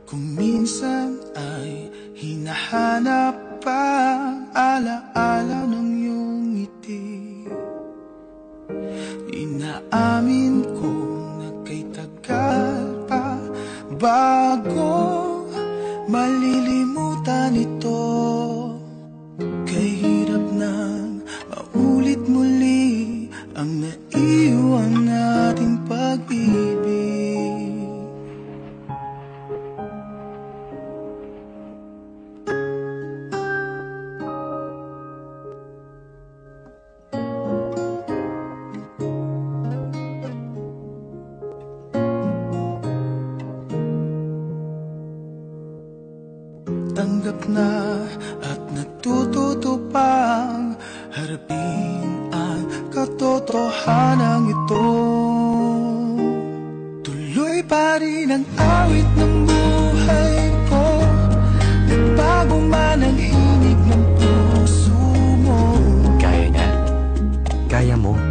Kung minsan ay hinahanap pa alaala ng iyong ngiti, inaamin kong nagkay tagal pa bago malilimutan ito. Kay hirap nang maulit muli ang naiwan nating pag-ibig. Tanggap na at natututo pang harapin ang katotohanan ito. Tuloy pa rin ang awit ng buhay ko, nagbago man ang himig ng puso mo. Kaya niya. Kaya mo.